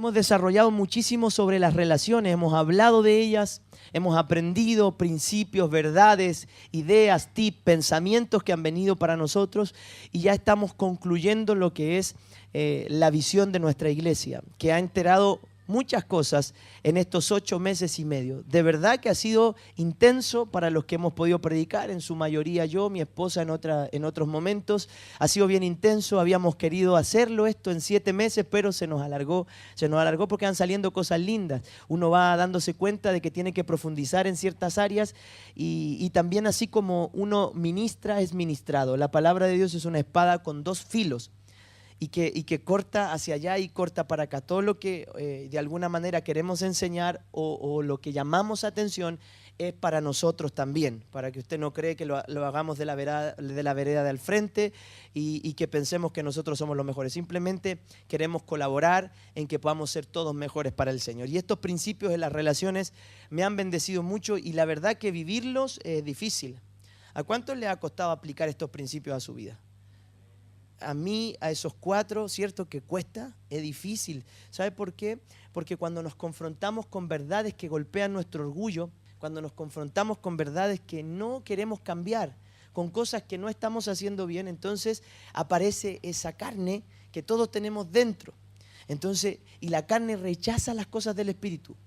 hemos desarrollado muchísimo sobre las relaciones, hemos hablado de ellas, hemos aprendido principios, verdades, ideas, tips, pensamientos que han venido para nosotros y ya estamos concluyendo lo que es la visión de nuestra iglesia, que ha enterado muchas cosas en estos 8 meses y medio. De verdad que ha sido intenso para los que hemos podido predicar, en su mayoría yo, mi esposa en otros momentos. Ha sido bien intenso, habíamos querido hacerlo esto en 7 meses, pero se nos alargó porque van saliendo cosas lindas. Uno va dándose cuenta de que tiene que profundizar en ciertas áreas y también así como uno ministra, es ministrado. La palabra de Dios es una espada con 2 filos. Y que corta hacia allá y corta para acá. Todo lo que de alguna manera queremos enseñar o lo que llamamos atención es para nosotros también, para que usted no cree que lo hagamos de la vereda del frente y que pensemos que nosotros somos los mejores. Simplemente queremos colaborar en que podamos ser todos mejores para el Señor. Y estos principios de las relaciones me han bendecido mucho y la verdad que vivirlos es difícil. ¿A cuánto le ha costado aplicar estos principios a su vida? A mí, a esos 4, ¿cierto? Que cuesta, es difícil. ¿Sabe por qué? Porque cuando nos confrontamos con verdades que golpean nuestro orgullo, cuando nos confrontamos con verdades que no queremos cambiar, con cosas que no estamos haciendo bien, entonces aparece esa carne que todos tenemos dentro. Entonces, y la carne rechaza las cosas del Espíritu.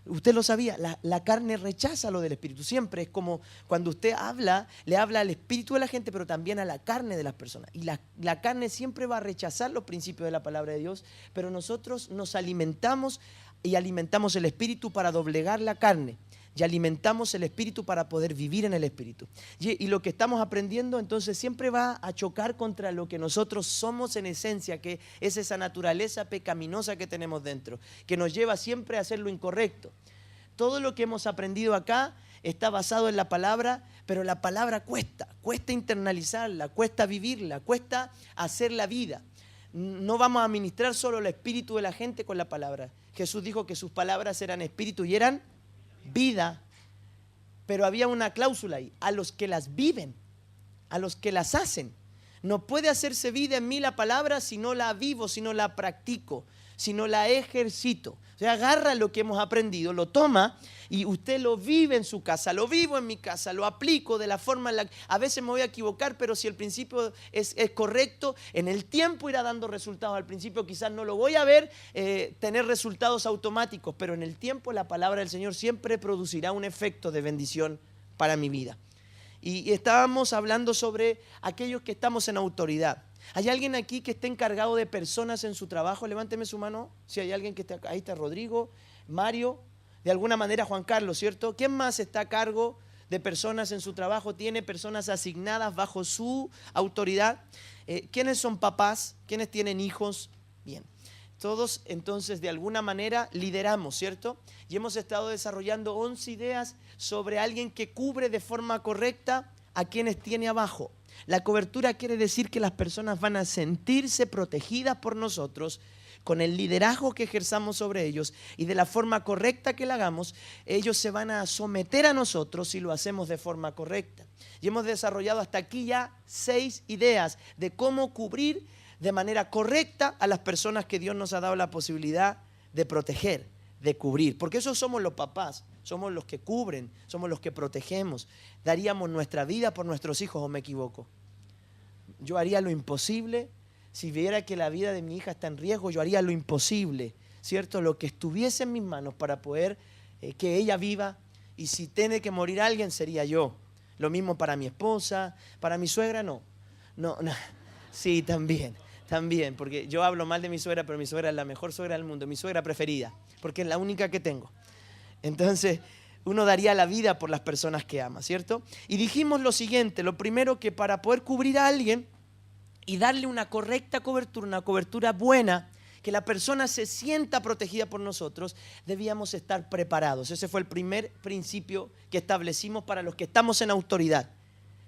Usted lo sabía, la carne rechaza lo del Espíritu. Siempre es como cuando usted habla, le habla al Espíritu de la gente, pero también a la carne de las personas. Y la carne siempre va a rechazar los principios de la palabra de Dios, pero nosotros nos alimentamos y alimentamos el Espíritu para doblegar la carne. Y alimentamos el Espíritu para poder vivir en el Espíritu. Y lo que estamos aprendiendo entonces siempre va a chocar contra lo que nosotros somos en esencia, que es esa naturaleza pecaminosa que tenemos dentro, que nos lleva siempre a hacer lo incorrecto. Todo lo que hemos aprendido acá está basado en la palabra, pero la palabra cuesta internalizarla, cuesta vivirla, cuesta hacer la vida. No vamos a ministrar solo el espíritu de la gente con la palabra. Jesús dijo que sus palabras eran espíritu y eran vida, pero había una cláusula ahí: a los que las viven, a los que las hacen. No puede hacerse vida en mí la palabra si no la vivo, si no la practico, si no la ejercito. O sea, agarra lo que hemos aprendido, lo toma y usted lo vive en su casa, lo vivo en mi casa, lo aplico de la forma en la que a veces me voy a equivocar, pero si el principio es correcto, en el tiempo irá dando resultados. Al principio quizás no lo voy a ver tener resultados automáticos, pero en el tiempo la palabra del Señor siempre producirá un efecto de bendición para mi vida. Y estábamos hablando sobre aquellos que estamos en autoridad. ¿Hay alguien aquí que esté encargado de personas en su trabajo? Levánteme su mano. Si hay alguien que esté acá. Ahí está Rodrigo, Mario, de alguna manera Juan Carlos, ¿cierto? ¿Quién más está a cargo de personas en su trabajo? ¿Tiene personas asignadas bajo su autoridad? ¿Quiénes son papás? ¿Quiénes tienen hijos? Bien. Todos entonces de alguna manera lideramos, ¿cierto? Y hemos estado desarrollando 11 ideas sobre alguien que cubre de forma correcta a quienes tiene abajo. La cobertura quiere decir que las personas van a sentirse protegidas por nosotros con el liderazgo que ejerzamos sobre ellos, y de la forma correcta que la hagamos, ellos se van a someter a nosotros si lo hacemos de forma correcta. Y hemos desarrollado hasta aquí ya 6 ideas de cómo cubrir de manera correcta a las personas que Dios nos ha dado la posibilidad de proteger, de cubrir. Porque esos somos los papás, somos los que cubren, somos los que protegemos. Daríamos nuestra vida por nuestros hijos, ¿o me equivoco? Yo haría lo imposible. Si viera que la vida de mi hija está en riesgo, yo haría lo imposible, ¿cierto? Lo que estuviese en mis manos para poder que ella viva. Y si tiene que morir alguien, sería yo. Lo mismo para mi esposa, para mi suegra, no. Sí, también, porque yo hablo mal de mi suegra, pero mi suegra es la mejor suegra del mundo, mi suegra preferida, porque es la única que tengo. Entonces, uno daría la vida por las personas que ama, ¿cierto? Y dijimos lo siguiente: lo primero, que para poder cubrir a alguien y darle una correcta cobertura, una cobertura buena, que la persona se sienta protegida por nosotros, debíamos estar preparados. Ese fue el primer principio que establecimos para los que estamos en autoridad: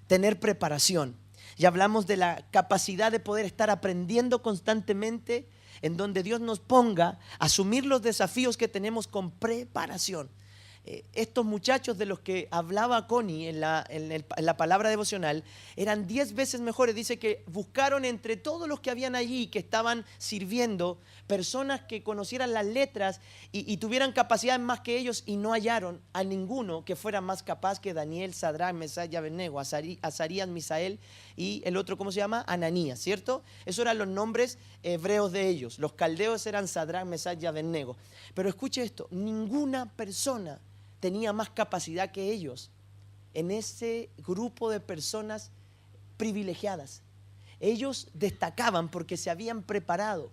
tener preparación. Y hablamos de la capacidad de poder estar aprendiendo constantemente, en donde Dios nos ponga a asumir los desafíos que tenemos con preparación. estos muchachos de los que hablaba Connie en la palabra devocional eran 10 veces mejores. Dice que buscaron entre todos los que habían allí, que estaban sirviendo, personas que conocieran las letras y tuvieran capacidades más que ellos, y no hallaron a ninguno que fuera más capaz que Daniel, Sadrach, Mesach y Abednego, Azarías, Misael y el otro, ¿cómo se llama? Ananías, ¿cierto? Esos eran los nombres hebreos de ellos. Los caldeos eran Sadrach, Mesach y Abednego. Pero escuche esto, ninguna persona tenía más capacidad que ellos en ese grupo de personas privilegiadas. Ellos destacaban porque se habían preparado.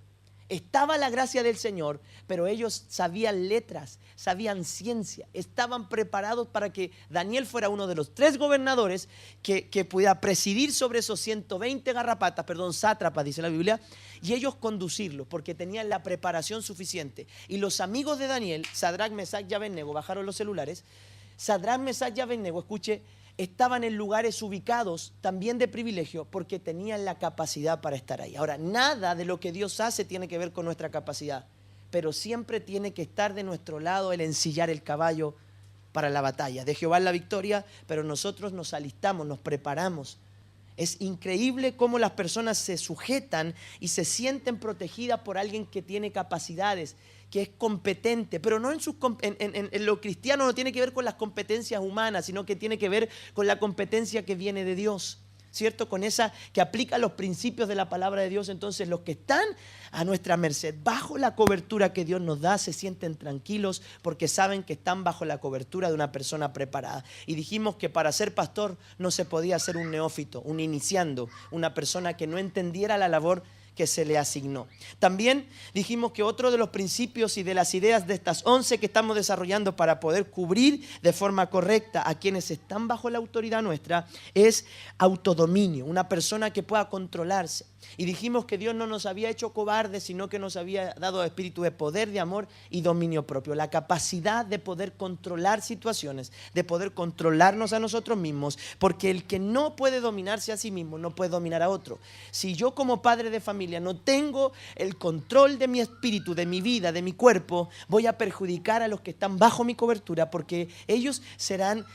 Estaba la gracia del Señor, pero ellos sabían letras, sabían ciencia, estaban preparados para que Daniel fuera uno de los 3 gobernadores que pudiera presidir sobre esos 120 sátrapas, dice la Biblia, y ellos conducirlos, porque tenían la preparación suficiente. Y los amigos de Daniel, Sadrach, Mesach y Abednego, bajaron los celulares. Sadrach, Mesach y Abednego, escuche, estaban en lugares ubicados también de privilegio porque tenían la capacidad para estar ahí. Ahora, nada de lo que Dios hace tiene que ver con nuestra capacidad, pero siempre tiene que estar de nuestro lado el ensillar el caballo para la batalla. De Jehová es la victoria, pero nosotros nos alistamos, nos preparamos. Es increíble cómo las personas se sujetan y se sienten protegidas por alguien que tiene capacidades, que es competente, pero no en lo cristiano no tiene que ver con las competencias humanas, sino que tiene que ver con la competencia que viene de Dios, ¿cierto? Con esa que aplica los principios de la palabra de Dios. Entonces los que están a nuestra merced, bajo la cobertura que Dios nos da, se sienten tranquilos porque saben que están bajo la cobertura de una persona preparada. Y dijimos que para ser pastor no se podía ser un neófito, un iniciando, una persona que no entendiera la labor que se le asignó. También dijimos que otro de los principios y de las ideas de estas 11 que estamos desarrollando para poder cubrir de forma correcta a quienes están bajo la autoridad nuestra es autodominio, una persona que pueda controlarse. Y dijimos que Dios no nos había hecho cobardes, sino que nos había dado espíritu de poder, de amor y dominio propio. La capacidad de poder controlar situaciones, de poder controlarnos a nosotros mismos, porque el que no puede dominarse a sí mismo no puede dominar a otro. Si yo como padre de familia no tengo el control de mi espíritu, de mi vida, de mi cuerpo, voy a perjudicar a los que están bajo mi cobertura, porque ellos serán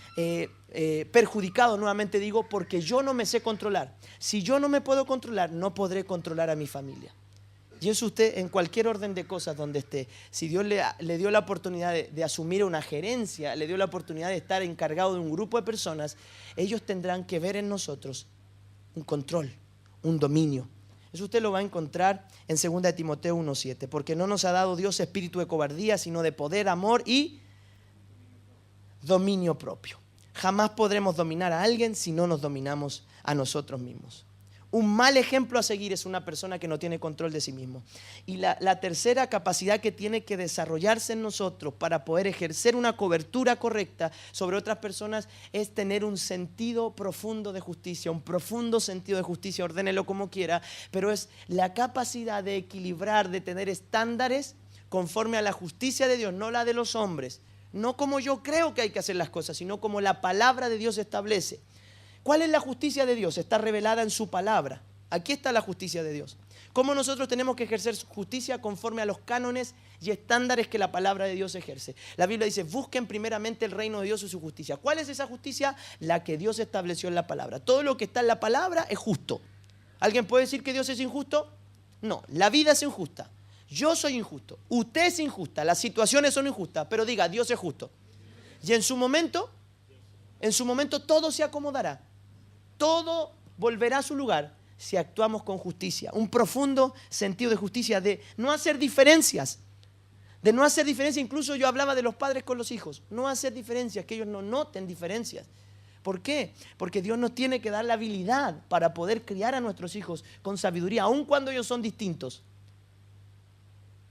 perjudicados, nuevamente digo, porque yo no me sé controlar. Si yo no me puedo controlar, no podré controlar a mi familia. Y eso usted en cualquier orden de cosas donde esté. Si Dios le dio la oportunidad de asumir una gerencia, le dio la oportunidad de estar encargado de un grupo de personas, ellos tendrán que ver en nosotros un control, un dominio. Eso usted lo va a encontrar en 2 Timoteo 1:7, porque no nos ha dado Dios espíritu de cobardía, sino de poder, amor y dominio propio. Jamás podremos dominar a alguien si no nos dominamos a nosotros mismos. Un mal ejemplo a seguir es una persona que no tiene control de sí mismo. Y la tercera capacidad que tiene que desarrollarse en nosotros para poder ejercer una cobertura correcta sobre otras personas es tener un sentido profundo de justicia, un profundo sentido de justicia, ordénelo como quiera, pero es la capacidad de equilibrar, de tener estándares conforme a la justicia de Dios, no la de los hombres. No como yo creo que hay que hacer las cosas, sino como la palabra de Dios establece. ¿Cuál es la justicia de Dios? Está revelada en su palabra. Aquí está la justicia de Dios. ¿Cómo nosotros tenemos que ejercer justicia conforme a los cánones y estándares que la palabra de Dios ejerce? La Biblia dice, busquen primeramente el reino de Dios y su justicia. ¿Cuál es esa justicia? La que Dios estableció en la palabra. Todo lo que está en la palabra es justo. ¿Alguien puede decir que Dios es injusto? No, la vida es injusta. Yo soy injusto, usted es injusta, las situaciones son injustas, pero diga, Dios es justo. Y en su momento todo se acomodará, todo volverá a su lugar si actuamos con justicia. Un profundo sentido de justicia, de no hacer diferencias, incluso yo hablaba de los padres con los hijos, no hacer diferencias, que ellos no noten diferencias. ¿Por qué? Porque Dios nos tiene que dar la habilidad para poder criar a nuestros hijos con sabiduría, aun cuando ellos son distintos.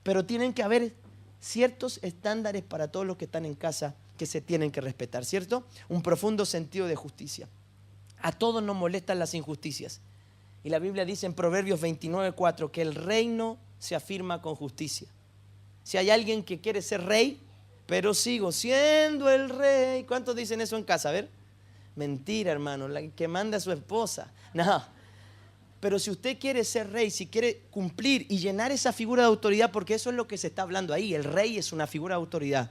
Pero tienen que haber ciertos estándares para todos los que están en casa que se tienen que respetar, ¿cierto? Un profundo sentido de justicia. A todos nos molestan las injusticias. Y la Biblia dice en Proverbios 29:4 que el reino se afirma con justicia. Si hay alguien que quiere ser rey, pero sigo siendo el rey. ¿Cuántos dicen eso en casa? A ver. Mentira, hermano, la que manda a su esposa. No. Pero si usted quiere ser rey, si quiere cumplir y llenar esa figura de autoridad, porque eso es lo que se está hablando ahí, el rey es una figura de autoridad.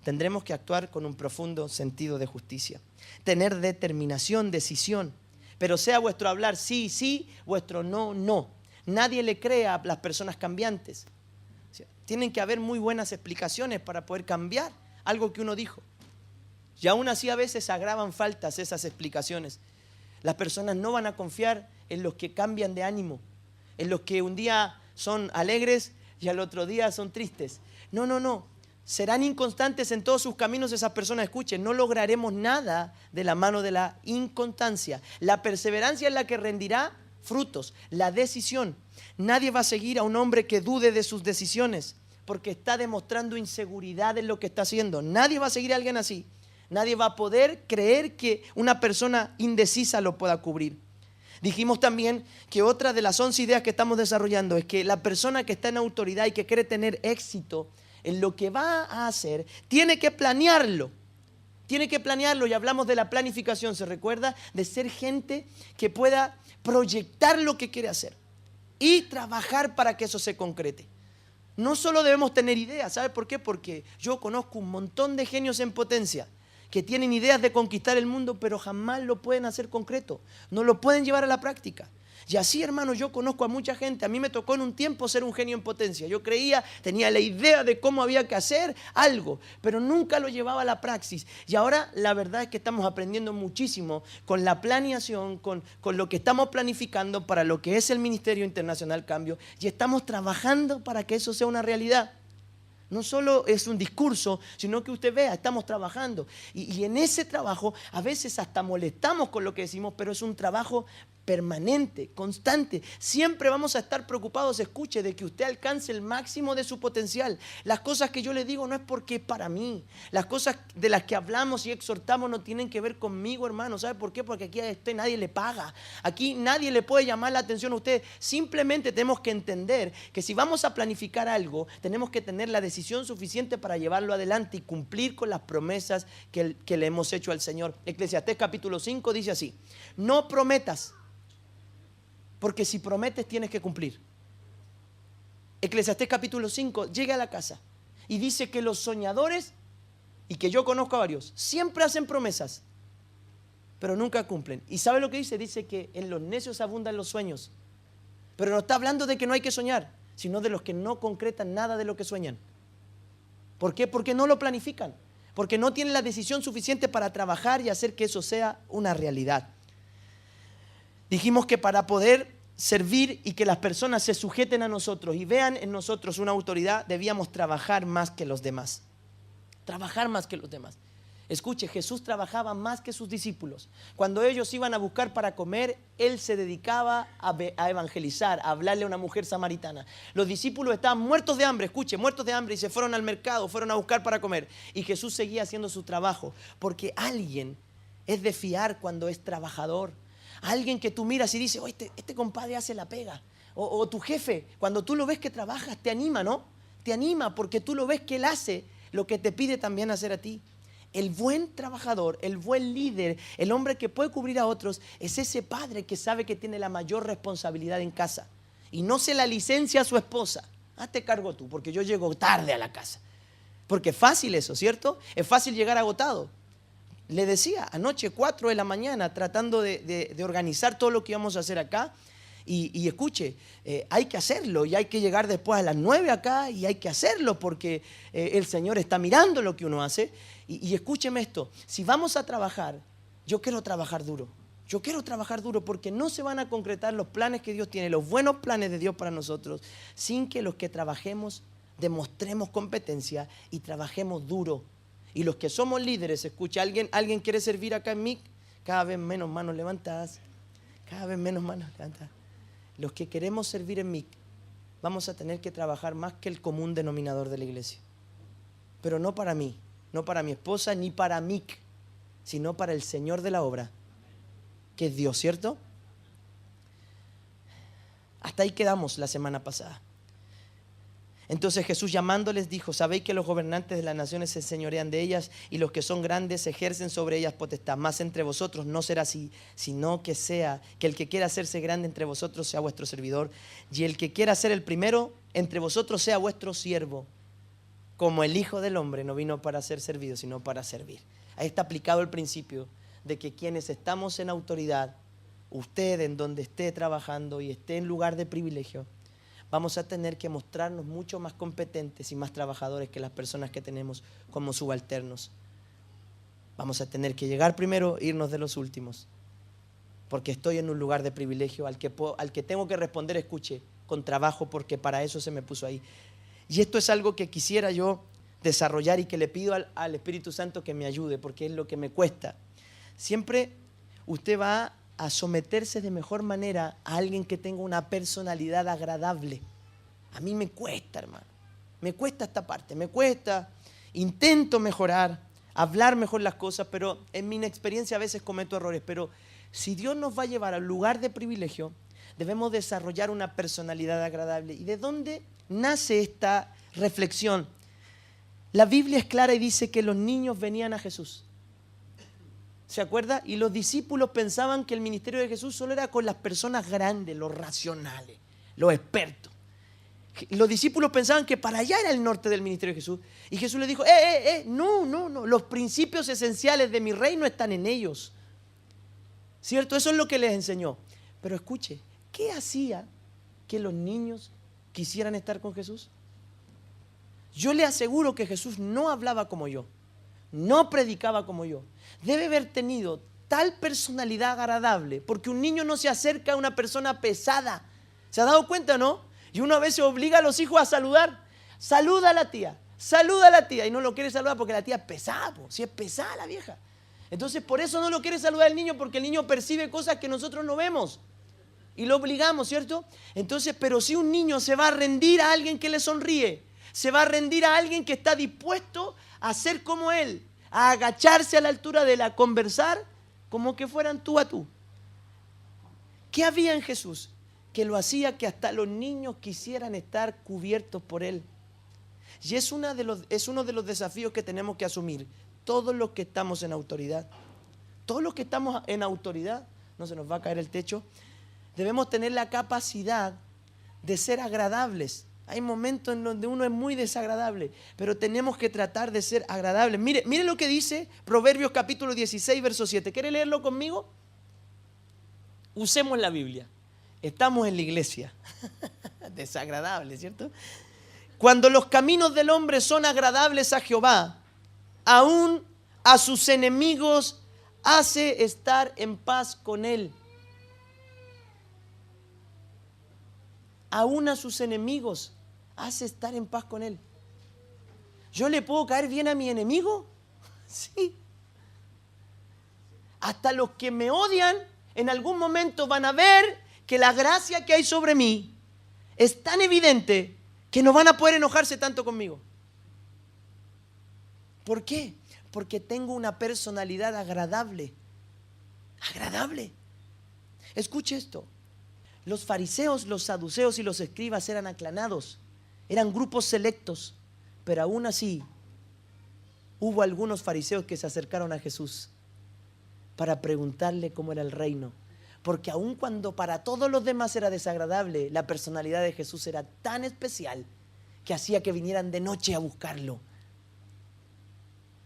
tendremos que actuar con un profundo sentido de justicia. Tener determinación, decisión. Pero sea vuestro hablar sí, sí, vuestro no, no. Nadie le cree a las personas cambiantes. O sea, tienen que haber muy buenas explicaciones para poder cambiar algo que uno dijo. Y aún así a veces agravan faltas esas explicaciones. Las personas no van a confiar en los que cambian de ánimo, en los que un día son alegres y al otro día son tristes. No, no, no. Serán inconstantes en todos sus caminos esas personas. Escuchen, no lograremos nada de la mano de la inconstancia. La perseverancia es la que rendirá frutos, la decisión. Nadie va a seguir a un hombre que dude de sus decisiones porque está demostrando inseguridad en lo que está haciendo. Nadie va a seguir a alguien así. Nadie va a poder creer que una persona indecisa lo pueda cubrir. Dijimos también que otra de las 11 ideas que estamos desarrollando es que la persona que está en autoridad y que quiere tener éxito en lo que va a hacer, tiene que planearlo. Tiene que planearlo, y hablamos de la planificación, ¿se recuerda? De ser gente que pueda proyectar lo que quiere hacer y trabajar para que eso se concrete. No solo debemos tener ideas, ¿sabe por qué? Porque yo conozco un montón de genios en potencia que tienen ideas de conquistar el mundo, pero jamás lo pueden hacer concreto, no lo pueden llevar a la práctica. Y así, hermano, yo conozco a mucha gente. A mí me tocó en un tiempo ser un genio en potencia. Yo creía, tenía la idea de cómo había que hacer algo, pero nunca lo llevaba a la praxis. Y ahora la verdad es que estamos aprendiendo muchísimo con la planeación, con lo que estamos planificando para lo que es el Ministerio Internacional Cambio, y estamos trabajando para que eso sea una realidad. No solo es un discurso, sino que usted vea, estamos trabajando. Y en ese trabajo a veces hasta molestamos con lo que decimos, pero es un trabajo permanente, constante. Siempre vamos a estar preocupados, escuche, de que usted alcance el máximo de su potencial. Las cosas que yo le digo no es porque es para mí. Las cosas de las que hablamos y exhortamos no tienen que ver conmigo, hermano. ¿Sabe por qué? Porque aquí a usted nadie le paga. Aquí nadie le puede llamar la atención a usted. Simplemente tenemos que entender que si vamos a planificar algo, tenemos que tener la decisión suficiente para llevarlo adelante y cumplir con las promesas que le hemos hecho al Señor. Eclesiastés capítulo 5 dice así: no prometas, porque si prometes tienes que cumplir. Eclesiastés capítulo 5 llega a la casa y dice que los soñadores, y que yo conozco a varios, siempre hacen promesas, pero nunca cumplen. ¿Y sabe lo que dice? Dice que en los necios abundan los sueños. Pero no está hablando de que no hay que soñar, sino de los que no concretan nada de lo que sueñan. ¿Por qué? Porque no lo planifican, porque no tienen la decisión suficiente para trabajar y hacer que eso sea una realidad. Dijimos que para poder servir y que las personas se sujeten a nosotros y vean en nosotros una autoridad, debíamos trabajar más que los demás. Trabajar más que los demás. Escuche, Jesús trabajaba más que sus discípulos. Cuando ellos iban a buscar para comer, Él se dedicaba a evangelizar, a hablarle a una mujer samaritana. Los discípulos estaban muertos de hambre, escuche, muertos de hambre, y se fueron al mercado, fueron a buscar para comer. Y Jesús seguía haciendo su trabajo, porque alguien es de fiar cuando es trabajador. Alguien que tú miras y dices, oh, este compadre hace la pega. O tu jefe, cuando tú lo ves que trabajas, te anima, ¿no? Te anima porque tú lo ves que él hace lo que te pide también hacer a ti. El buen trabajador, el buen líder, el hombre que puede cubrir a otros, es ese padre que sabe que tiene la mayor responsabilidad en casa y no se la licencia a su esposa. Hazte cargo tú, porque yo llego tarde a la casa. Porque es fácil eso, ¿cierto? Es fácil llegar agotado. Le decía, anoche 4 de la mañana tratando de organizar todo lo que íbamos a hacer acá. Y escuche, hay que hacerlo y hay que llegar después a las 9 acá y hay que hacerlo porque el Señor está mirando lo que uno hace. Y escúcheme esto, si vamos a trabajar, yo quiero trabajar duro. Yo quiero trabajar duro porque no se van a concretar los planes que Dios tiene, los buenos planes de Dios para nosotros, sin que los que trabajemos demostremos competencia y trabajemos duro. Y los que somos líderes, escucha, ¿alguien quiere servir acá en MIC? Cada vez menos manos levantadas, cada vez menos manos levantadas. Los que queremos servir en MIC, vamos a tener que trabajar más que el común denominador de la iglesia. Pero no para mí, no para mi esposa, ni para MIC, sino para el Señor de la obra, que es Dios, ¿cierto? Hasta ahí quedamos la semana pasada. Entonces Jesús llamándoles dijo, sabéis que los gobernantes de las naciones se enseñorean de ellas y los que son grandes ejercen sobre ellas potestad. Mas entre vosotros no será así, sino que el que quiera hacerse grande entre vosotros sea vuestro servidor y el que quiera ser el primero entre vosotros sea vuestro siervo. como el Hijo del Hombre no vino para ser servido, sino para servir. Ahí está aplicado el principio de que quienes estamos en autoridad, usted en donde esté trabajando y esté en lugar de privilegio, vamos a tener que mostrarnos mucho más competentes y más trabajadores que las personas que tenemos como subalternos. Vamos a tener que llegar primero, irnos de los últimos, porque estoy en un lugar de privilegio al que tengo que responder, escuche, con trabajo, porque para eso se me puso ahí. Y esto es algo que quisiera yo desarrollar y que le pido al Espíritu Santo que me ayude, porque es lo que me cuesta. Siempre usted va a someterse de mejor manera a alguien que tenga una personalidad agradable. A mí me cuesta, hermano. Me cuesta esta parte, me cuesta. Intento mejorar, hablar mejor las cosas, pero en mi experiencia a veces cometo errores. Pero si Dios nos va a llevar al lugar de privilegio, debemos desarrollar una personalidad agradable. ¿Y de dónde nace esta reflexión? La Biblia es clara y dice que los niños venían a Jesús. ¿Se acuerda? Y los discípulos pensaban que el ministerio de Jesús solo era con las personas grandes, los racionales, los expertos. Los discípulos pensaban que para allá era el norte del ministerio de Jesús. Y Jesús les dijo, no. Los principios esenciales de mi reino están en ellos. ¿Cierto? Eso es lo que les enseñó. Pero escuche, ¿qué hacía que los niños quisieran estar con Jesús? Yo le aseguro que Jesús no hablaba como yo, no predicaba como yo. Debe haber tenido tal personalidad agradable, porque un niño no se acerca a una persona pesada. ¿Se ha dado cuenta, no? Y uno a veces obliga a los hijos a saludar. Saluda a la tía, y no lo quiere saludar porque la tía es pesada, si es pesada la vieja. Entonces por eso no lo quiere saludar el niño, porque el niño percibe cosas que nosotros no vemos. Y lo obligamos, ¿cierto? Entonces, pero si un niño se va a rendir a alguien que le sonríe, se va a rendir a alguien que está dispuesto a ser como él, a agacharse a la altura de él, a conversar como que fueran tú a tú. ¿Qué había en Jesús? Que lo hacía que hasta los niños quisieran estar cubiertos por él. Y es uno de los desafíos que tenemos que asumir, todos los que estamos en autoridad. Todos los que estamos en autoridad, no se nos va a caer el techo, debemos tener la capacidad de ser agradables. Hay momentos en donde uno es muy desagradable, pero tenemos que tratar de ser agradables. Mire lo que dice Proverbios capítulo 16, verso 7. ¿Quiere leerlo conmigo? Usemos la Biblia. Estamos en la iglesia. Desagradable, ¿cierto? Cuando los caminos del hombre son agradables a Jehová, aún a sus enemigos hace estar en paz con él. Aún a sus enemigos hace estar en paz con él. ¿Yo le puedo caer bien a mi enemigo? Sí. Hasta los que me odian en algún momento van a ver que la gracia que hay sobre mí es tan evidente que no van a poder enojarse tanto conmigo. ¿Por qué? Porque tengo una personalidad agradable. Agradable. Escuche esto. Los fariseos, los saduceos y los escribas eran aclanados, eran grupos selectos, pero aún así hubo algunos fariseos que se acercaron a Jesús para preguntarle cómo era el reino, porque aun cuando para todos los demás era desagradable, la personalidad de Jesús era tan especial que hacía que vinieran de noche a buscarlo,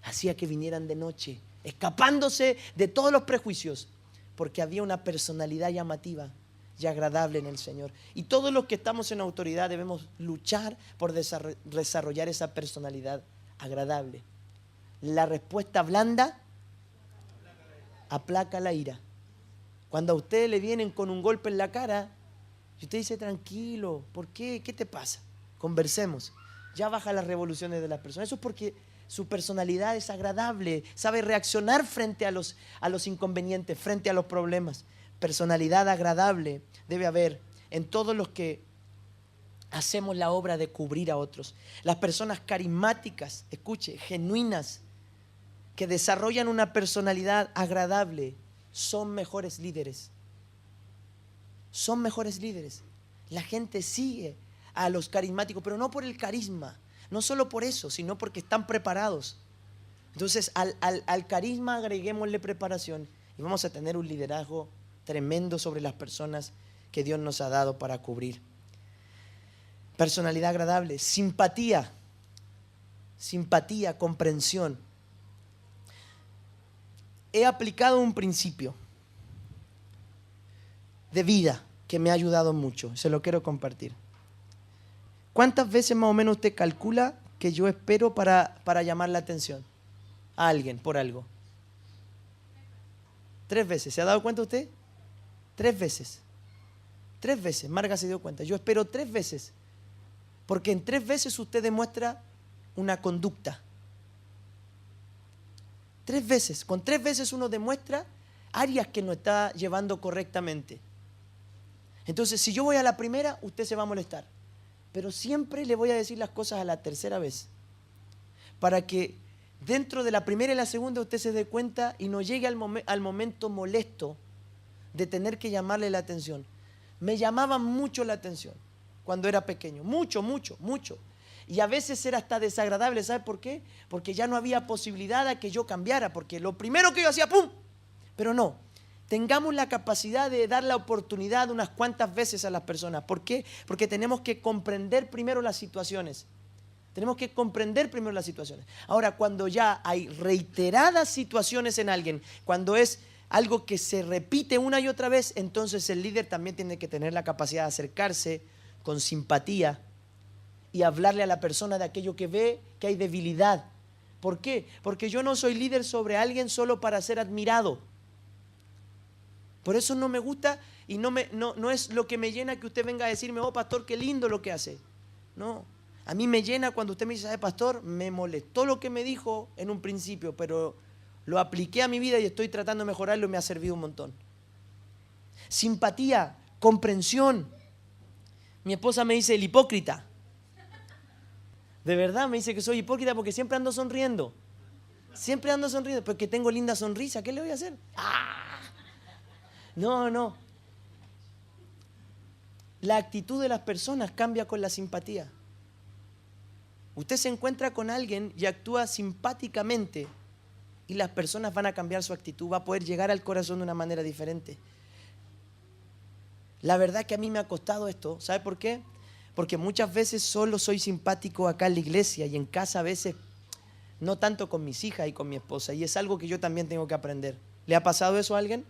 hacía que vinieran de noche, escapándose de todos los prejuicios, porque había una personalidad llamativa y agradable en el Señor. Y todos los que estamos en autoridad debemos luchar por desarrollar esa personalidad agradable. La respuesta blanda aplaca la ira. Cuando a usted le vienen con un golpe en la cara y usted dice, tranquilo, ¿por qué? ¿Qué te pasa? Conversemos. Ya baja las revoluciones de las personas. Eso es porque su personalidad es agradable, sabe reaccionar frente a los inconvenientes, frente a los problemas. Personalidad agradable debe haber en todos los que hacemos la obra de cubrir a otros. Las personas carismáticas, escuche, genuinas, que desarrollan una personalidad agradable, son mejores líderes. Son mejores líderes. La gente sigue a los carismáticos, pero no por el carisma, no solo por eso, sino porque están preparados. Entonces al carisma agreguémosle preparación y vamos a tener un liderazgo tremendo sobre las personas que Dios nos ha dado para cubrir. Personalidad agradable, simpatía. simpatía, comprensión. He aplicado un principio de vida que me ha ayudado mucho. Se lo quiero compartir. ¿Cuántas veces más o menos usted calcula que yo espero para llamar la atención a alguien por algo? 3 veces. ¿Se ha dado cuenta usted? 3 veces. 3 veces. Marga se dio cuenta. Yo espero 3 veces. Porque en 3 veces usted demuestra una conducta. 3 veces. Con 3 veces uno demuestra áreas que no está llevando correctamente. Entonces, si yo voy a la primera, usted se va a molestar. Pero siempre le voy a decir las cosas a la tercera vez. Para que dentro de la primera y la segunda usted se dé cuenta y no llegue al momento molesto de tener que llamarle la atención. Me llamaban mucho la atención cuando era pequeño. Mucho, mucho, mucho. Y a veces era hasta desagradable. ¿Sabe por qué? Porque ya no había posibilidad de que yo cambiara. Porque lo primero que yo hacía, ¡pum! Pero no. Tengamos la capacidad de dar la oportunidad unas cuantas veces a las personas. ¿Por qué? Porque tenemos que comprender primero las situaciones. Tenemos que comprender primero las situaciones. Ahora, cuando ya hay reiteradas situaciones en alguien, cuando es algo que se repite una y otra vez, entonces el líder también tiene que tener la capacidad de acercarse con simpatía y hablarle a la persona de aquello que ve que hay debilidad. ¿Por qué? Porque yo no soy líder sobre alguien solo para ser admirado. Por eso no me gusta y no es lo que me llena que usted venga a decirme, oh pastor, qué lindo lo que hace. No, a mí me llena cuando usted me dice, ¿sabe, pastor? Me molestó lo que me dijo en un principio, pero lo apliqué a mi vida y estoy tratando de mejorarlo y me ha servido un montón. Simpatía, comprensión. Mi esposa me dice el hipócrita. De verdad me dice que soy hipócrita porque siempre ando sonriendo. Siempre ando sonriendo, porque tengo linda sonrisa. ¿Qué le voy a hacer? ¡Ah! No. La actitud de las personas cambia con la simpatía. Usted se encuentra con alguien y actúa simpáticamente y las personas van a cambiar su actitud, va a poder llegar al corazón de una manera diferente. La verdad que a mí me ha costado esto. ¿Sabe por qué? Porque muchas veces solo soy simpático acá en la iglesia y en casa a veces no tanto con mis hijas y con mi esposa. Y es algo que yo también tengo que aprender. ¿Le ha pasado eso a alguien?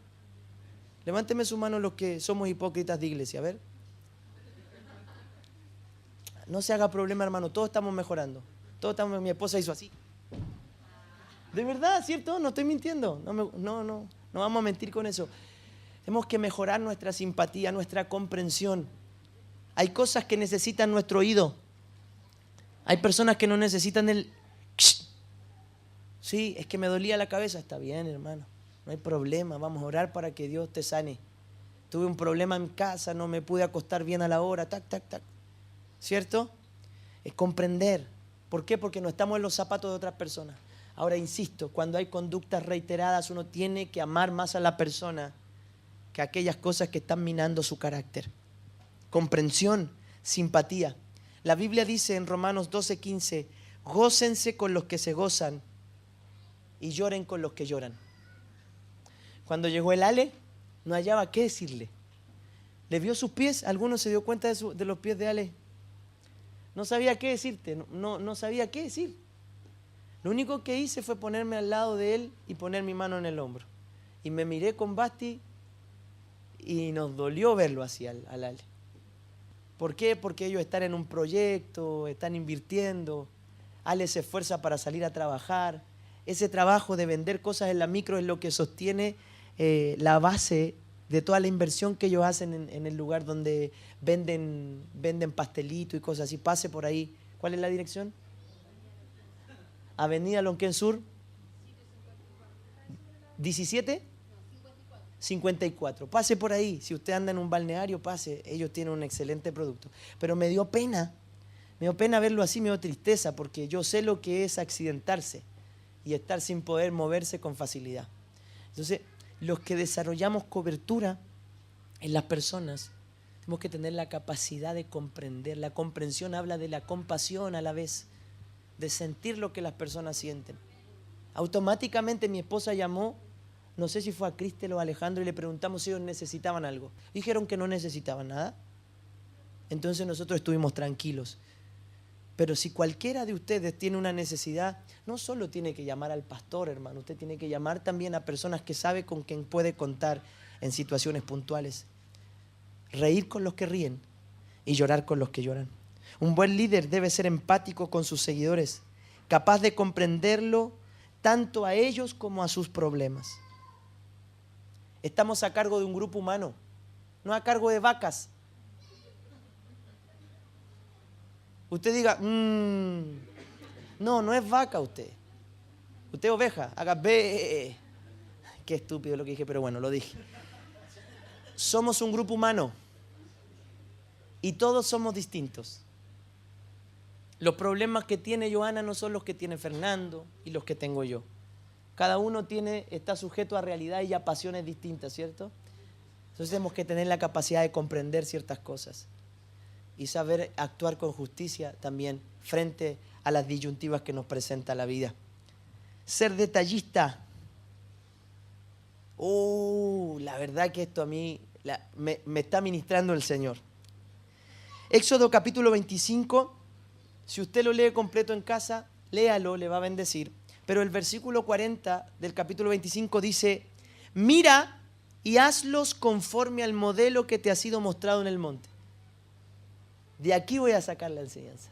Levánteme su mano los que somos hipócritas de iglesia, a ver. No se haga problema, hermano, todos estamos mejorando. Mi esposa hizo así. De verdad, ¿cierto? No estoy mintiendo. No vamos a mentir con eso. Tenemos que mejorar nuestra simpatía, nuestra comprensión. Hay cosas que necesitan nuestro oído. Hay personas que no necesitan el... Sí, es que me dolía la cabeza. Está bien, hermano. No hay problema. Vamos a orar para que Dios te sane. Tuve un problema en casa, no me pude acostar bien a la hora. Tac. ¿Cierto? Es comprender. ¿Por qué? Porque no estamos en los zapatos de otras personas. Ahora, insisto, cuando hay conductas reiteradas, uno tiene que amar más a la persona que aquellas cosas que están minando su carácter. Comprensión, simpatía. La Biblia dice en Romanos 12:15, gócense con los que se gozan y lloren con los que lloran. Cuando llegó el Ale, no hallaba qué decirle. ¿Le vio sus pies? ¿Alguno se dio cuenta de los pies de Ale? No sabía qué decirte, no sabía qué decir. Lo único que hice fue ponerme al lado de él y poner mi mano en el hombro. Y me miré con Basti y nos dolió verlo así al Ale. ¿Por qué? Porque ellos están en un proyecto, están invirtiendo. Ale se esfuerza para salir a trabajar. Ese trabajo de vender cosas en la micro es lo que sostiene la base de toda la inversión que ellos hacen en el lugar donde venden pastelito y cosas así. Pase por ahí. ¿Cuál es la dirección? Avenida Lonquén Sur 17 54. Pase por ahí. Si usted anda en un balneario, pase. Ellos tienen un excelente producto. Pero me dio pena verlo así, me dio tristeza, porque yo sé lo que es accidentarse y estar sin poder moverse con facilidad. Entonces, los que desarrollamos cobertura en las personas, tenemos que tener la capacidad de comprender. La comprensión habla de la compasión a la vez, de sentir lo que las personas sienten. Automáticamente mi esposa llamó, no sé si fue a Cristel o a Alejandro, y le preguntamos si ellos necesitaban algo. Dijeron que no necesitaban nada. Entonces nosotros estuvimos tranquilos. Pero si cualquiera de ustedes tiene una necesidad, no solo tiene que llamar al pastor, hermano, usted tiene que llamar también a personas que sabe con quien puede contar en situaciones puntuales. Reír con los que ríen y llorar con los que lloran. Un buen líder debe ser empático con sus seguidores, capaz de comprenderlo tanto a ellos como a sus problemas. Estamos a cargo de un grupo humano, no a cargo de vacas. Usted diga, no es vaca usted. Usted es oveja, haga be. Qué estúpido lo que dije, pero bueno, lo dije. Somos un grupo humano y todos somos distintos. Los problemas que tiene Joana no son los que tiene Fernando y los que tengo yo. Cada uno está sujeto a realidad y a pasiones distintas, ¿cierto? Entonces tenemos que tener la capacidad de comprender ciertas cosas y saber actuar con justicia también frente a las disyuntivas que nos presenta la vida. Ser detallista. La verdad que esto a mí me está ministrando el Señor. Éxodo capítulo 25, si usted lo lee completo en casa, léalo, le va a bendecir. Pero el versículo 40 del capítulo 25 dice, mira y hazlos conforme al modelo que te ha sido mostrado en el monte. De aquí voy a sacar la enseñanza.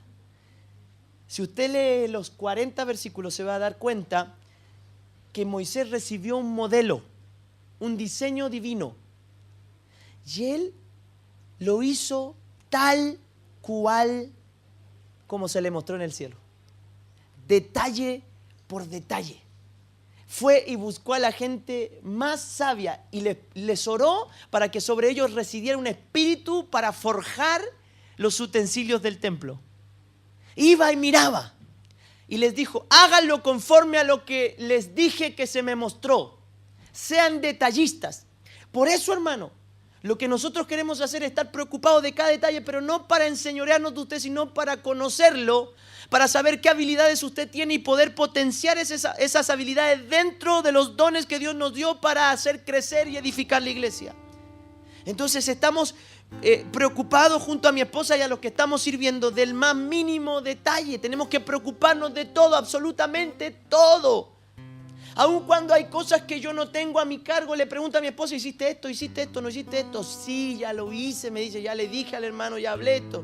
Si usted lee los 40 versículos, se va a dar cuenta que Moisés recibió un modelo, un diseño divino. Y él lo hizo tal cual como se le mostró en el cielo. Detalle por detalle. Fue y buscó a la gente más sabia y les oró para que sobre ellos residiera un espíritu para forjar los utensilios del templo. Iba y miraba y les dijo, háganlo conforme a lo que les dije que se me mostró. Sean detallistas. Por eso, hermano, lo que nosotros queremos hacer es estar preocupados de cada detalle, pero no para enseñorearnos de usted, sino para conocerlo, para saber qué habilidades usted tiene y poder potenciar esas habilidades dentro de los dones que Dios nos dio para hacer crecer y edificar la iglesia. Entonces estamos preocupados junto a mi esposa y a los que estamos sirviendo del más mínimo detalle. Tenemos que preocuparnos de todo, absolutamente todo. Aun cuando hay cosas que yo no tengo a mi cargo, le pregunto a mi esposa, ¿hiciste esto, no hiciste esto? Sí, ya lo hice, me dice, ya le dije al hermano, ya hablé esto.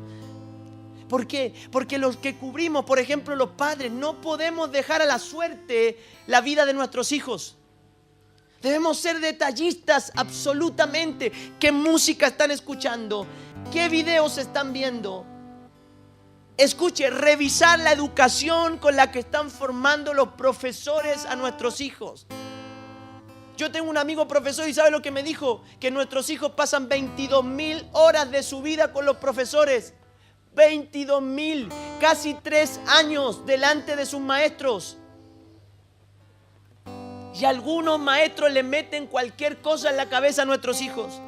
¿Por qué? Porque los que cubrimos, por ejemplo, los padres, no podemos dejar a la suerte la vida de nuestros hijos. Debemos ser detallistas absolutamente. ¿Qué música están escuchando? ¿Qué videos están viendo? Escuche, revisar la educación con la que están formando los profesores a nuestros hijos. Yo tengo un amigo profesor y ¿sabe lo que me dijo? Que nuestros hijos pasan 22,000 horas de su vida con los profesores. 22,000, casi 3 años delante de sus maestros. Y algunos maestros le meten cualquier cosa en la cabeza a nuestros hijos.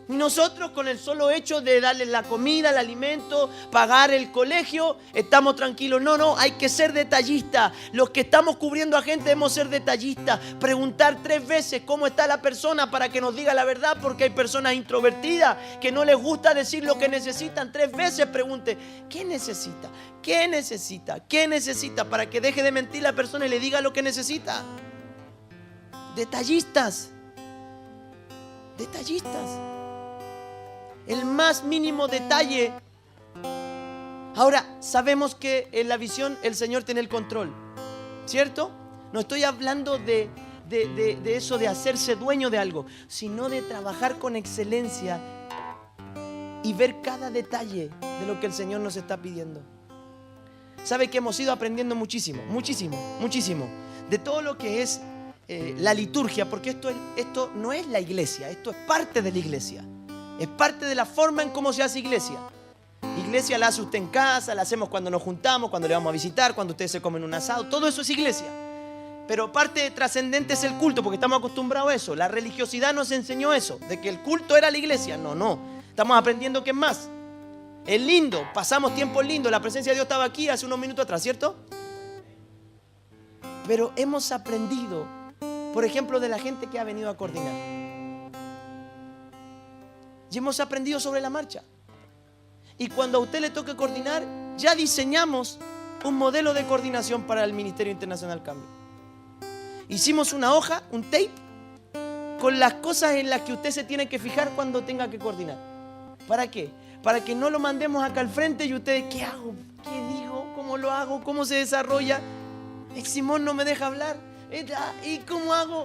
Y nosotros, con el solo hecho de darles la comida, el alimento, pagar el colegio, estamos tranquilos. No, hay que ser detallistas. Los que estamos cubriendo a gente debemos ser detallistas. Preguntar 3 veces cómo está la persona para que nos diga la verdad, porque hay personas introvertidas que no les gusta decir lo que necesitan. 3 veces pregunte, ¿qué necesita? ¿Qué necesita? ¿Qué necesita? Para que deje de mentir la persona y le diga lo que necesita. Detallistas. Detallistas. El más mínimo detalle. Ahora, sabemos que en la visión el Señor tiene el control, ¿cierto? No estoy hablando de eso de hacerse dueño de algo, sino de trabajar con excelencia y ver cada detalle de lo que el Señor nos está pidiendo. Sabe que hemos ido aprendiendo muchísimo de todo lo que es la liturgia, porque esto no es la iglesia, esto es parte de la iglesia. Es parte de la forma en cómo se hace iglesia. Iglesia la hace usted en casa, la hacemos cuando nos juntamos, cuando le vamos a visitar, cuando ustedes se comen un asado. Todo eso es iglesia. Pero parte trascendente es el culto, porque estamos acostumbrados a eso. La religiosidad nos enseñó eso, de que el culto era la iglesia. No. Estamos aprendiendo que es más. Es lindo, pasamos tiempo lindo. La presencia de Dios estaba aquí hace unos minutos atrás, ¿cierto? Pero hemos aprendido, por ejemplo, de la gente que ha venido a coordinar. Y hemos aprendido sobre la marcha. Y cuando a usted le toque coordinar, ya diseñamos un modelo de coordinación para el Ministerio Internacional Cambio. Hicimos una hoja, un tape, con las cosas en las que usted se tiene que fijar cuando tenga que coordinar. ¿Para qué? Para que no lo mandemos acá al frente y ustedes, ¿qué hago? ¿Qué digo? ¿Cómo lo hago? ¿Cómo se desarrolla? Simón no me deja hablar. ¿Y cómo hago?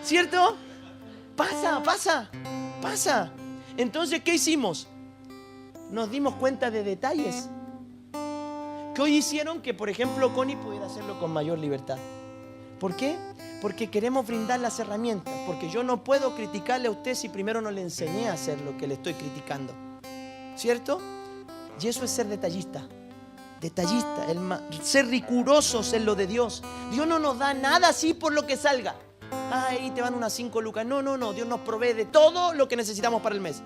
¿Cierto? Pasa. Entonces, ¿qué hicimos? Nos dimos cuenta de detalles que hoy hicieron que, por ejemplo, Connie pudiera hacerlo con mayor libertad. ¿Por qué? Porque queremos brindar las herramientas. Porque yo no puedo criticarle a usted si primero no le enseñé a hacer lo que le estoy criticando. ¿Cierto? Y eso es ser detallista. Ser rigurosos en lo de Dios. Dios no nos da nada así por lo que salga. Ahí te van unas 5 lucas. No. Dios nos provee de todo lo que necesitamos para el mes.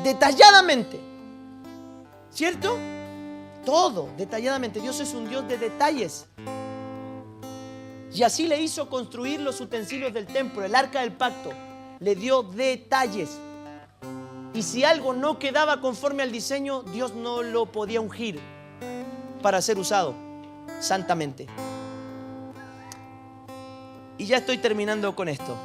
Detalladamente. ¿Cierto? Todo, detalladamente. Dios es un Dios de detalles. Y así le hizo construir los utensilios del templo, el arca del pacto. Le dio detalles. Y si algo no quedaba conforme al diseño, Dios no lo podía ungir para ser usado santamente. Y ya estoy terminando con esto.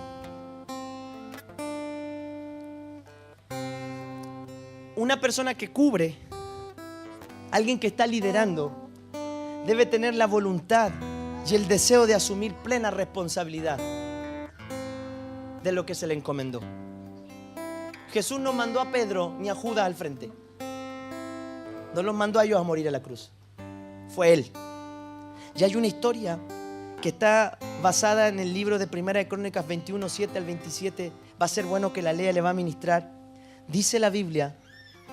Una persona que cubre, alguien que está liderando, debe tener la voluntad y el deseo de asumir plena responsabilidad de lo que se le encomendó. Jesús no mandó a Pedro ni a Judas al frente. No los mandó a ellos a morir a la cruz. Fue Él. Y hay una historia que está basada en el libro de Primera de Crónicas 21, 7 al 27. Va a ser bueno que la lea, le va a ministrar. Dice la Biblia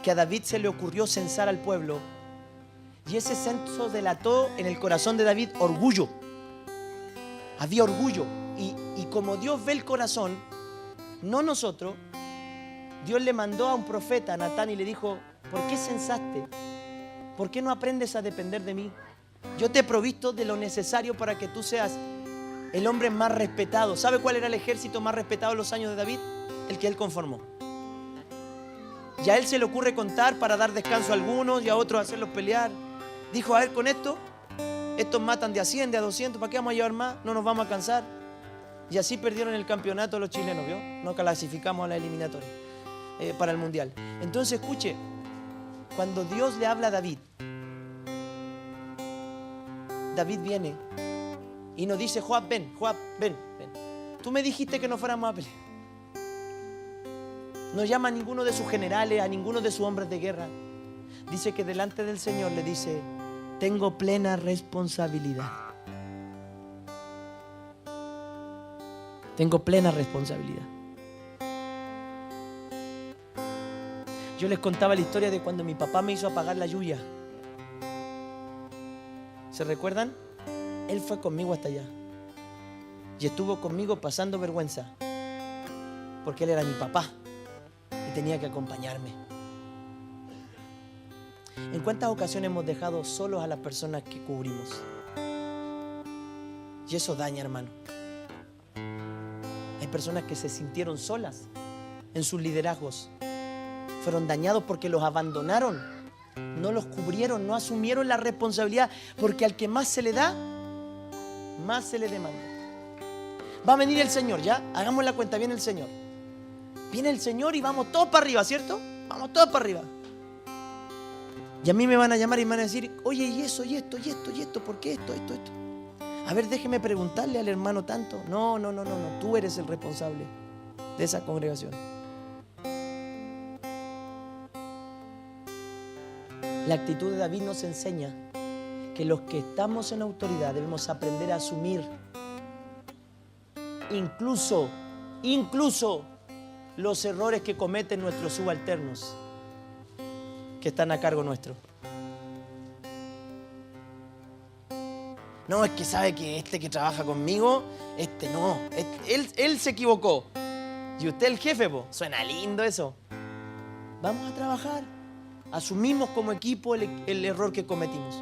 que a David se le ocurrió censar al pueblo. Y ese censo delató en el corazón de David orgullo. Había orgullo. Y como Dios ve el corazón, no nosotros, Dios le mandó a un profeta, a Natán, y le dijo: ¿por qué censaste? ¿Por qué no aprendes a depender de mí? Yo te he provisto de lo necesario para que tú seas el hombre más respetado. ¿Sabe cuál era el ejército más respetado en los años de David? El que él conformó. Y a él se le ocurre contar para dar descanso a algunos y a otros hacerlos pelear. Dijo: a ver, con esto, estos matan de a 100, de a 200, ¿para qué vamos a llevar más? No nos vamos a cansar. Y así perdieron el campeonato los chilenos, ¿vio? No clasificamos a la eliminatoria para el mundial. Entonces, escuche, cuando Dios le habla a David, David viene y nos dice: Joab, ven. Tú me dijiste que no fuéramos a pelear. No llama a ninguno de sus generales, a ninguno de sus hombres de guerra. Dice que delante del Señor le dice: tengo plena responsabilidad. Tengo plena responsabilidad. Yo les contaba la historia de cuando mi papá me hizo apagar la lluvia. ¿Se recuerdan? Él fue conmigo hasta allá. Y estuvo conmigo pasando vergüenza. Porque él era mi papá. Y tenía que acompañarme. ¿En cuántas ocasiones hemos dejado solos a las personas que cubrimos? Y eso daña, hermano. Hay personas que se sintieron solas en sus liderazgos. Fueron dañados porque los abandonaron. No los cubrieron, no asumieron la responsabilidad. Porque al que más se le da, más se le demanda. Va a venir el Señor, ¿ya? Hagamos la cuenta, viene el Señor. Viene el Señor y vamos todos para arriba, ¿cierto? Vamos todos para arriba. Y a mí me van a llamar y me van a decir: oye, y eso, y esto, ¿por qué esto? A ver, déjeme preguntarle al hermano tanto. No, tú eres el responsable de esa congregación. La actitud de David nos enseña que los que estamos en autoridad debemos aprender a asumir incluso los errores que cometen nuestros subalternos que están a cargo nuestro. No, es que sabe que este que trabaja conmigo, él se equivocó. Y usted el jefe, suena lindo eso. Vamos a trabajar. Asumimos como equipo el error que cometimos.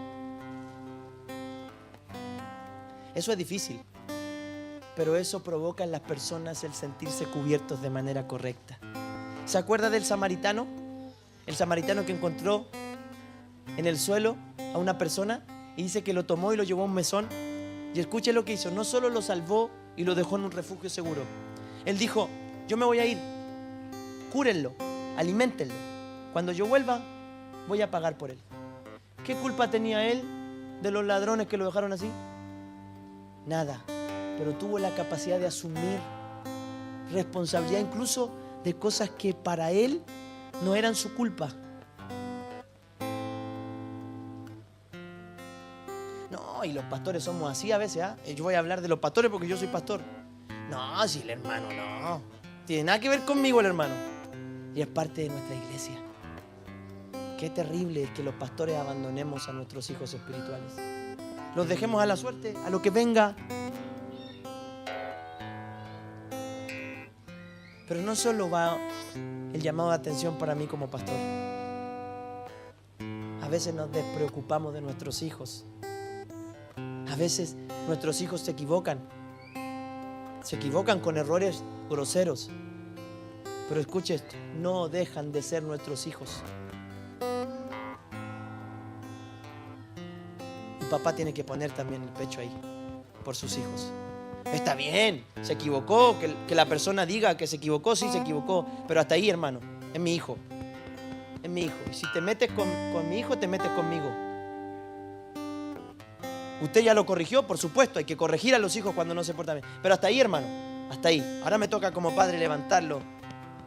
Eso es difícil, pero eso provoca en las personas el sentirse cubiertos de manera correcta. ¿Se acuerda del samaritano? El samaritano que encontró en el suelo a una persona y dice que lo tomó y lo llevó a un mesón. Y escuche lo que hizo, no solo lo salvó y lo dejó en un refugio seguro. Él dijo, yo me voy a ir, cúrenlo, aliméntenlo. Cuando yo vuelva, voy a pagar por él. ¿Qué culpa tenía él de los ladrones que lo dejaron así? Nada, pero tuvo la capacidad de asumir responsabilidad incluso de cosas que para él no eran su culpa. No, y los pastores somos así a veces, ¿eh? Yo voy a hablar de los pastores porque yo soy pastor. No, si el hermano no tiene nada que ver conmigo el hermano. Y es parte de nuestra iglesia. Qué terrible es que los pastores abandonemos a nuestros hijos espirituales. Los dejemos a la suerte, a lo que venga. Pero no solo va el llamado de atención para mí como pastor. A veces nos despreocupamos de nuestros hijos. A veces nuestros hijos se equivocan con errores groseros. Pero escuche esto, no dejan de ser nuestros hijos. Y papá tiene que poner también el pecho ahí por sus hijos. Está bien, se equivocó, que la persona diga que se equivocó, sí se equivocó, pero hasta ahí, hermano, es mi hijo. Es mi hijo. Y si te metes con mi hijo, te metes conmigo. Usted ya lo corrigió, por supuesto, hay que corregir a los hijos cuando no se portan bien. Pero hasta ahí, hermano, hasta ahí. Ahora me toca como padre levantarlo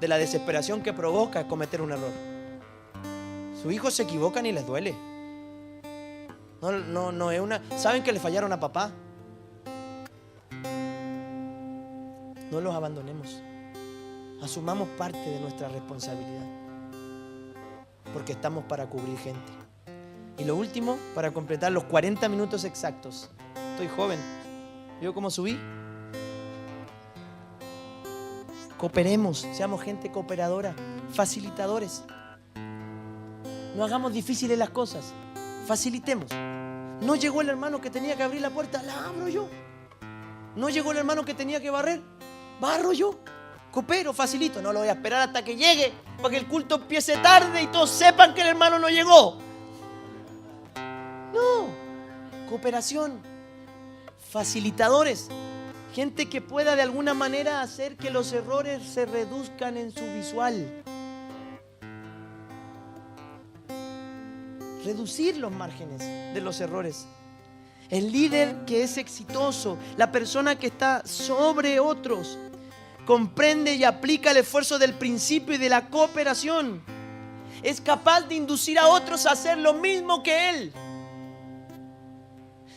de la desesperación que provoca cometer un error. Sus hijos se equivocan y les duele. No es una... ¿Saben que le fallaron a papá? No los abandonemos. Asumamos parte de nuestra responsabilidad. Porque estamos para cubrir gente. Y lo último, para completar los 40 minutos exactos. Estoy joven. ¿Vio cómo subí? Cooperemos, seamos gente cooperadora, facilitadores. No hagamos difíciles las cosas, facilitemos. No llegó el hermano que tenía que abrir la puerta, la abro yo. No llegó el hermano que tenía que barrer, barro yo. Coopero, facilito. No lo voy a esperar hasta que llegue, para que el culto empiece tarde y todos sepan que el hermano no llegó. No, cooperación, facilitadores. Gente que pueda de alguna manera hacer que los errores se reduzcan en su visual. Reducir los márgenes de los errores. El líder que es exitoso, la persona que está sobre otros, comprende y aplica el esfuerzo del principio y de la cooperación. Es capaz de inducir a otros a hacer lo mismo que él.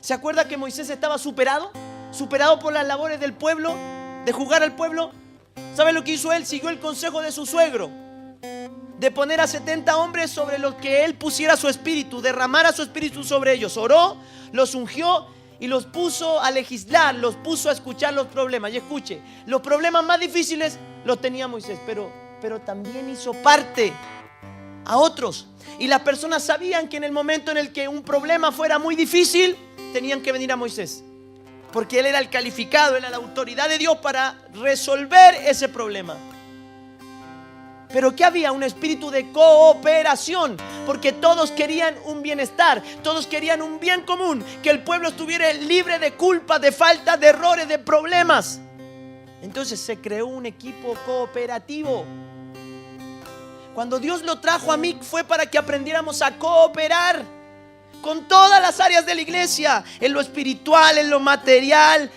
¿Se acuerda que Moisés estaba superado? Superado por las labores del pueblo, de juzgar al pueblo. ¿Sabe lo que hizo él? Siguió el consejo de su suegro, de poner a 70 hombres sobre los que él pusiera su espíritu, derramara su espíritu sobre ellos. Oró, los ungió y los puso a legislar, los puso a escuchar los problemas. Y escuche, los problemas más difíciles los tenía Moisés, pero también hizo parte a otros. Y las personas sabían que en el momento en el que un problema fuera muy difícil, tenían que venir a Moisés. Porque él era el calificado, él era la autoridad de Dios para resolver ese problema. Pero que había un espíritu de cooperación, porque todos querían un bienestar, todos querían un bien común, que el pueblo estuviera libre de culpa, de falta, de errores, de problemas. Entonces se creó un equipo cooperativo. Cuando Dios lo trajo a mí fue para que aprendiéramos a cooperar con todas las áreas de la iglesia, en lo espiritual, en lo material,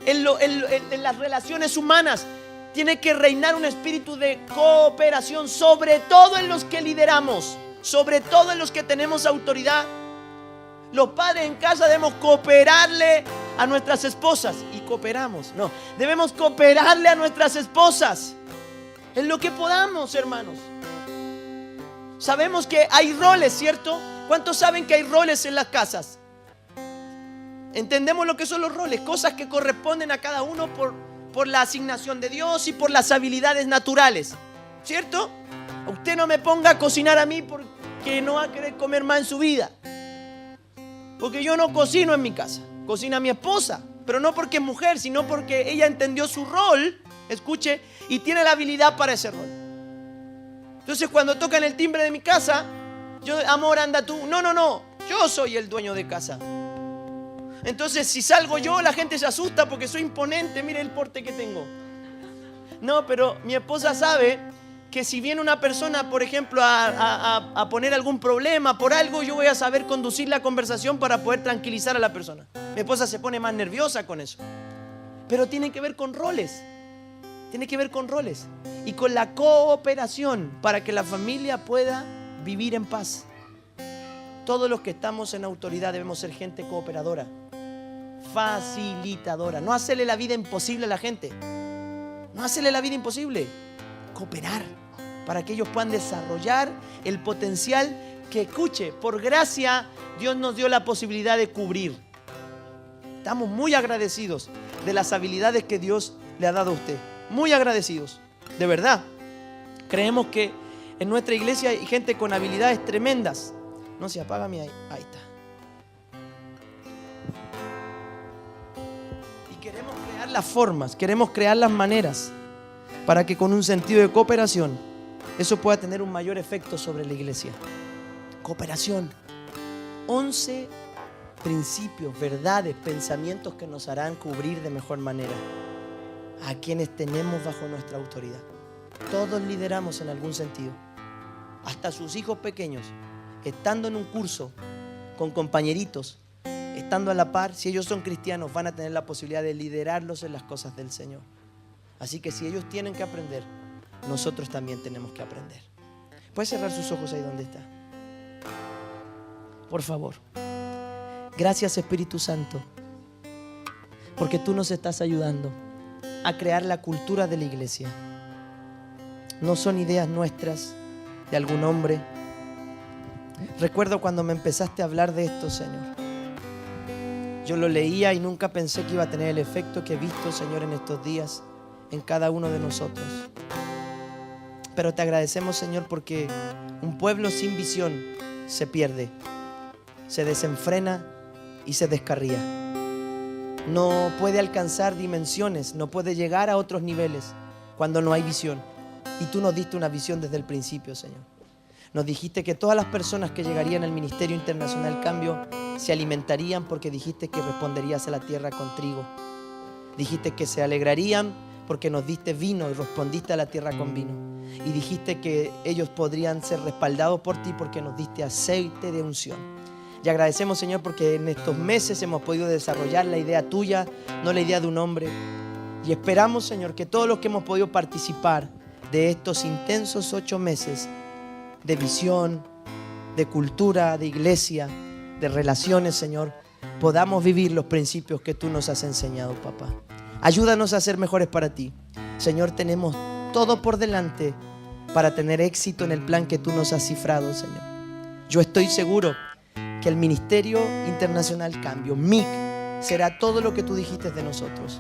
en las relaciones humanas. Tiene que reinar un espíritu de cooperación, sobre todo en los que lideramos, sobre todo en los que tenemos autoridad. Los padres en casa debemos cooperarle a nuestras esposas, y cooperamos, no, debemos cooperarle a nuestras esposas en lo que podamos, hermanos. Sabemos que hay roles, ¿cierto? ¿Cuántos saben que hay roles en las casas? Entendemos lo que son los roles, cosas que corresponden a cada uno por la asignación de Dios y por las habilidades naturales, ¿cierto? Usted no me ponga a cocinar a mí porque no va a querer comer más en su vida. Porque yo no cocino en mi casa, cocina mi esposa, pero no porque es mujer, sino porque ella entendió su rol, escuche, y tiene la habilidad para ese rol. Entonces cuando tocan el timbre de mi casa, Amor, anda tú. No, yo soy el dueño de casa. Entonces, si salgo yo, la gente se asusta porque soy imponente. Mire el porte que tengo. No, pero mi esposa sabe que si viene una persona, por ejemplo, a poner algún problema por algo, yo voy a saber conducir la conversación para poder tranquilizar a la persona. Mi esposa se pone más nerviosa con eso. Pero tiene que ver con roles. Tiene que ver con roles. Y con la cooperación para que la familia pueda vivir en paz. Todos los que estamos en autoridad debemos ser gente cooperadora, facilitadora. No hacerle la vida imposible a la gente. No hacerle la vida imposible. Cooperar para que ellos puedan desarrollar el potencial que, escuche, por gracia Dios nos dio la posibilidad de cubrir. Estamos muy agradecidos de las habilidades que Dios le ha dado a usted. Muy agradecidos, de verdad. Creemos que en nuestra iglesia hay gente con habilidades tremendas. No se apaga mi ahí está. Y queremos crear las formas, queremos crear las maneras para que con un sentido de cooperación eso pueda tener un mayor efecto sobre la iglesia. Cooperación. 11 principios, verdades, pensamientos que nos harán cubrir de mejor manera a quienes tenemos bajo nuestra autoridad. Todos lideramos en algún sentido. Hasta sus hijos pequeños, estando en un curso con compañeritos, estando a la par, si ellos son cristianos, van a tener la posibilidad de liderarlos en las cosas del Señor. Así que si ellos tienen que aprender, nosotros también tenemos que aprender. ¿Puede cerrar sus ojos ahí donde está? Por favor. Gracias, Espíritu Santo, porque tú nos estás ayudando a crear la cultura de la iglesia. No son ideas nuestras, de algún hombre. Recuerdo cuando me empezaste a hablar de esto, Señor. Yo lo leía y nunca pensé que iba a tener el efecto que he visto, Señor, en estos días, en cada uno de nosotros. Pero te agradecemos, Señor, porque un pueblo sin visión se pierde, se desenfrena y se descarría. No puede alcanzar dimensiones, no puede llegar a otros niveles cuando no hay visión. Y tú nos diste una visión desde el principio, Señor. Nos dijiste que todas las personas que llegarían al Ministerio Internacional Cambio se alimentarían porque dijiste que responderías a la tierra con trigo. Dijiste que se alegrarían porque nos diste vino y respondiste a la tierra con vino. Y dijiste que ellos podrían ser respaldados por ti porque nos diste aceite de unción. Y agradecemos, Señor, porque en estos meses hemos podido desarrollar la idea tuya, no la idea de un hombre. Y esperamos, Señor, que todos los que hemos podido participar de estos intensos 8 meses de visión, de cultura, de iglesia, de relaciones, Señor, podamos vivir los principios que tú nos has enseñado, papá. Ayúdanos a ser mejores para ti. Señor, tenemos todo por delante para tener éxito en el plan que tú nos has cifrado, Señor. Yo estoy seguro que el Ministerio Internacional Cambio, MIC, será todo lo que tú dijiste de nosotros.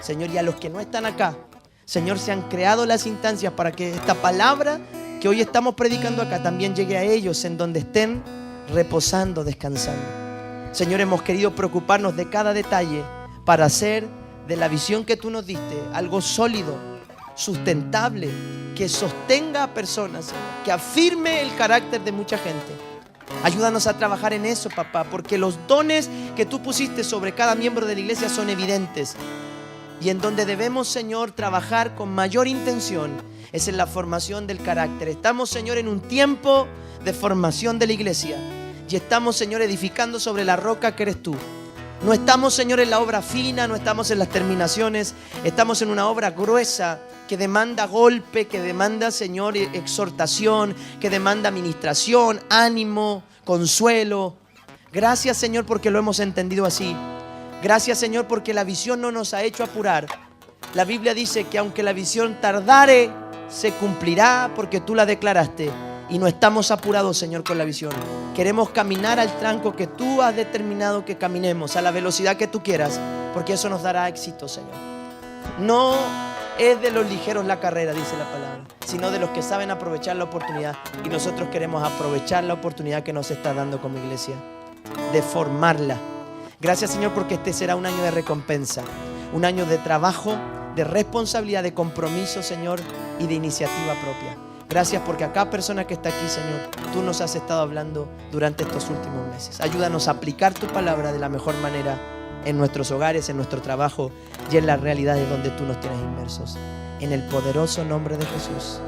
Señor, y a los que no están acá, Señor, se han creado las instancias para que esta palabra que hoy estamos predicando acá también llegue a ellos en donde estén reposando, descansando. Señor, hemos querido preocuparnos de cada detalle para hacer de la visión que tú nos diste algo sólido, sustentable, que sostenga a personas, que afirme el carácter de mucha gente. Ayúdanos a trabajar en eso, papá, porque los dones que tú pusiste sobre cada miembro de la iglesia son evidentes. Y en donde debemos, Señor, trabajar con mayor intención es en la formación del carácter. Estamos, Señor, en un tiempo de formación de la iglesia. Y estamos, Señor, edificando sobre la roca que eres tú. No estamos, Señor, en la obra fina, no estamos en las terminaciones. Estamos en una obra gruesa que demanda golpe, que demanda, Señor, exhortación, que demanda administración, ánimo, consuelo. Gracias, Señor, porque lo hemos entendido así. Gracias, Señor, porque la visión no nos ha hecho apurar. La Biblia dice que aunque la visión tardare, se cumplirá porque tú la declaraste. Y no estamos apurados, Señor, con la visión. Queremos caminar al tranco que tú has determinado que caminemos, a la velocidad que tú quieras, porque eso nos dará éxito, Señor. No es de los ligeros la carrera, dice la palabra, sino de los que saben aprovechar la oportunidad. Y nosotros queremos aprovechar la oportunidad que nos está dando como iglesia, de formarla. Gracias, Señor, porque este será un año de recompensa, un año de trabajo, de responsabilidad, de compromiso, Señor, y de iniciativa propia. Gracias porque a cada persona que está aquí, Señor, tú nos has estado hablando durante estos últimos meses. Ayúdanos a aplicar tu palabra de la mejor manera en nuestros hogares, en nuestro trabajo y en las realidades donde tú nos tienes inmersos. En el poderoso nombre de Jesús.